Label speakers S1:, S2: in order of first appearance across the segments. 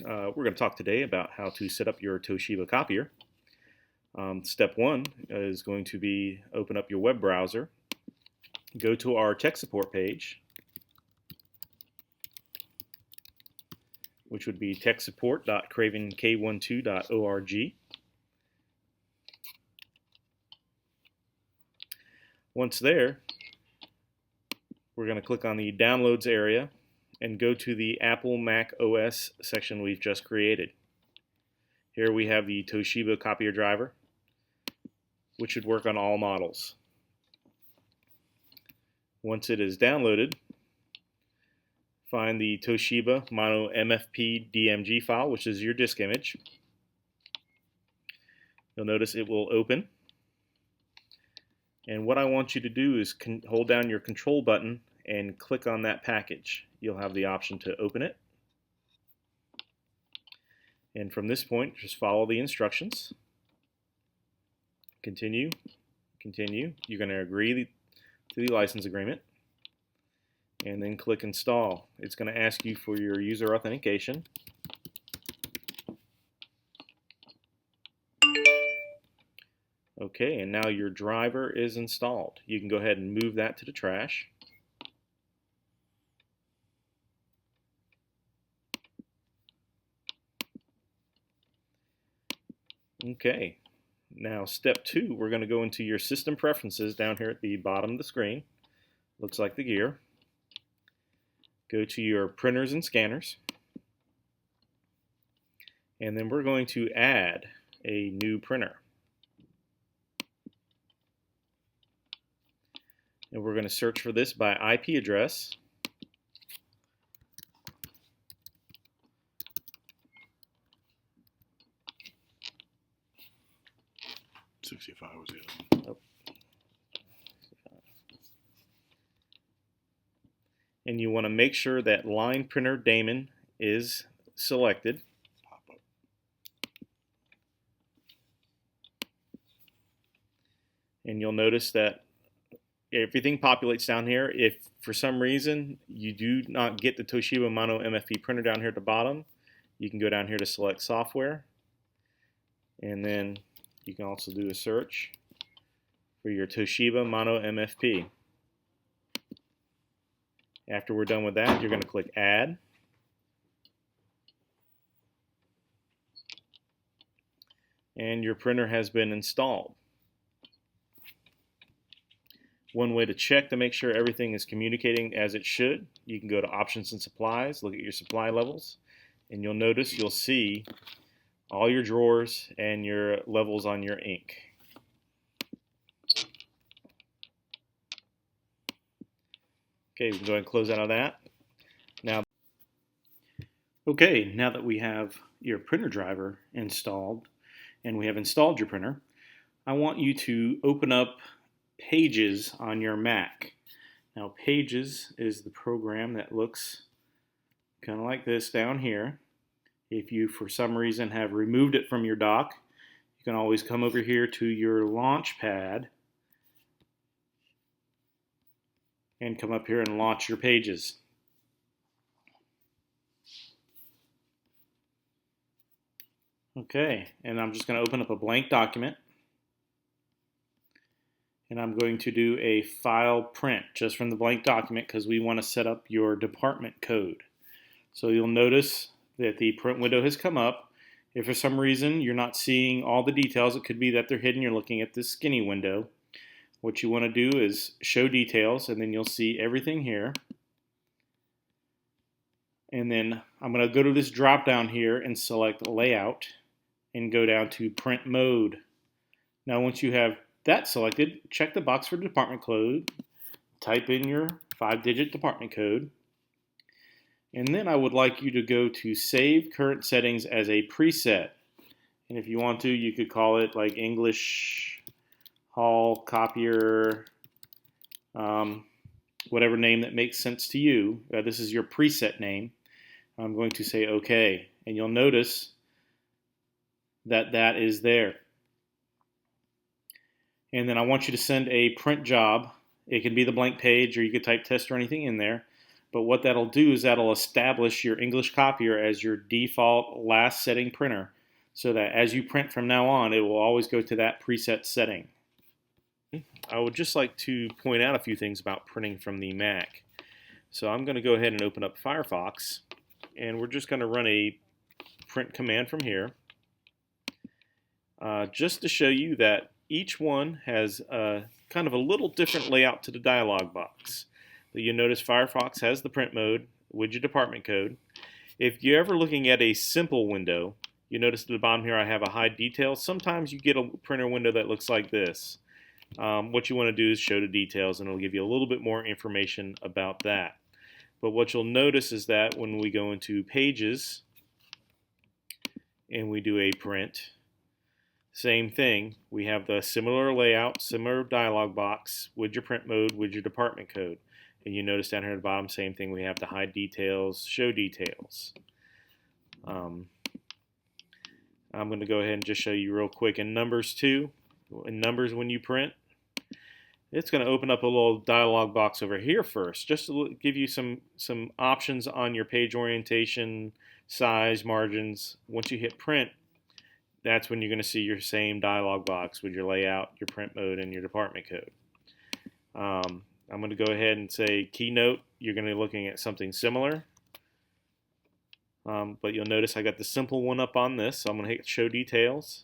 S1: We're going to talk today about how to set up your Toshiba copier. Step one is going to be open up your web browser, go to our tech support page, which would be techsupport.cravenk12.org. Once there, we're going to click on the Downloads area and go to the Apple Mac OS section we've just created. Here we have the Toshiba copier driver, which should work on all models. Once it is downloaded, find the Toshiba Mono MFP DMG file, which is your disk image. You'll notice it will open. And what I want you to do is hold down your control button and click on that package. You'll have the option to open it. And from this point, just follow the instructions. Continue, continue. You're going to agree to the license agreement. And then click Install. It's going to ask you for your user authentication. Okay, and now your driver is installed. You can go ahead and move that to the trash. Okay, now step two, we're going to go into your system preferences down here at the bottom of the screen. Looks like the gear. Go to your printers and scanners. And then we're going to add a new printer. And we're going to search for this by IP address.
S2: $65 was the other one.
S1: Oh. And you want to make sure that line printer daemon is selected.
S2: Pop up.
S1: And you'll notice that everything populates down here. If for some reason you do not get the Toshiba Mono MFP printer down here at the bottom, you can go down here to select software, and then you can also do a search for your Toshiba Mono MFP. After we're done with that, you're going to click Add. And your printer has been installed. One way to check to make sure everything is communicating as it should, you can go to Options and Supplies, look at your supply levels, and you'll notice you'll see all your drawers and your levels on your ink. Okay, we can go ahead and close out of that. Now that we have your printer driver installed and we have installed your printer, I want you to open up Pages on your Mac. Now Pages is the program that looks kind of like this down here. If you for some reason have removed it from your dock, you can always come over here to your launch pad and come up here and launch your Pages. Okay, and I'm just going to open up a blank document. And I'm going to do a file print just from the blank document because we want to set up your department code. So you'll notice that the print window has come up. If for some reason you're not seeing all the details, it could be that they're hidden. You're looking at this skinny window. What you want to do is show details, and then you'll see everything here. And then I'm going to go to this drop down here and select Layout and go down to Print Mode. Now once you have that selected, check the box for department code, type in your 5-digit department code, and then I would like you to go to Save Current Settings as a preset. And if you want to, you could call it like English Hall Copier, whatever name that makes sense to you. This is your preset name. I'm going to say OK, and you'll notice that that is there. And then I want you to send a print job. It can be the blank page, or you could type test or anything in there. But what that'll do is that'll establish your English copier as your default last setting printer, so that as you print from now on, it will always go to that preset setting. I would just like to point out a few things about printing from the Mac. So I'm going to go ahead and open up Firefox, and we're just going to run a print command from here, just to show you that each one has kind of a little different layout to the dialog box. So you notice Firefox has the print mode with your department code. If you're ever looking at a simple window, you notice at the bottom here I have a hide details. Sometimes you get a printer window that looks like this. What you want to do is show the details, and it'll give you a little bit more information about that. But what you'll notice is that when we go into Pages and we do a print, same thing. We have the similar layout, similar dialog box with your print mode, with your department code. And you notice down here at the bottom, same thing. We have the hide details, show details. I'm going to go ahead and just show you real quick in Numbers too. In Numbers, when you print, it's going to open up a little dialog box over here first, just to give you some options on your page orientation, size, margins. Once you hit print, that's when you're going to see your same dialog box with your layout, your print mode, and your department code. I'm going to go ahead and say Keynote. You're going to be looking at something similar. But you'll notice I got the simple one up on this. So I'm going to hit Show Details.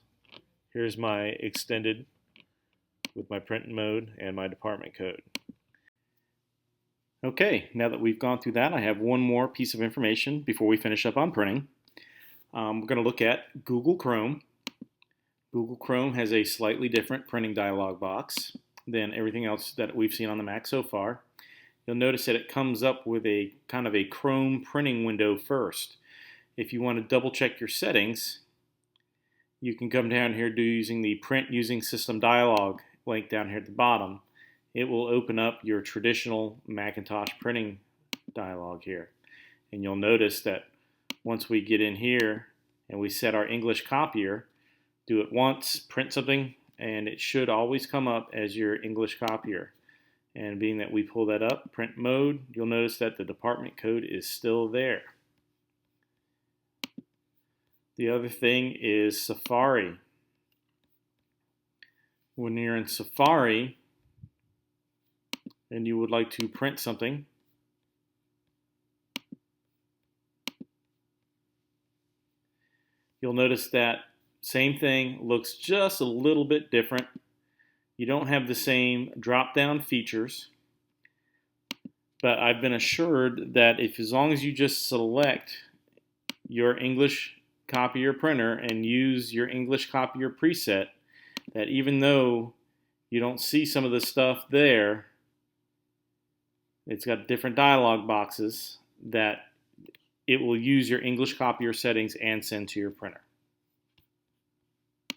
S1: Here's my extended with my print mode and my department code. Okay, now that we've gone through that, I have one more piece of information before we finish up on printing. We're going to look at Google Chrome. Google Chrome has a slightly different printing dialog box than everything else that we've seen on the Mac so far. You'll notice that it comes up with a kind of a Chrome printing window first. If you want to double check your settings, you can come down here using the Print Using System Dialog link down here at the bottom. It will open up your traditional Macintosh printing dialog here. And you'll notice that once we get in here and we set our English copier, do it once, print something, and it should always come up as your English copier. And being that we pull that up, print mode, you'll notice that the department code is still there. The other thing is Safari. When you're in Safari and you would like to print something, you'll notice that same thing looks just a little bit different. You don't have the same drop-down features, but I've been assured that as long as you just select your English copier printer and use your English copier preset, that even though you don't see some of the stuff there, it's got different dialog boxes, that it will use your English copier settings and send to your printer.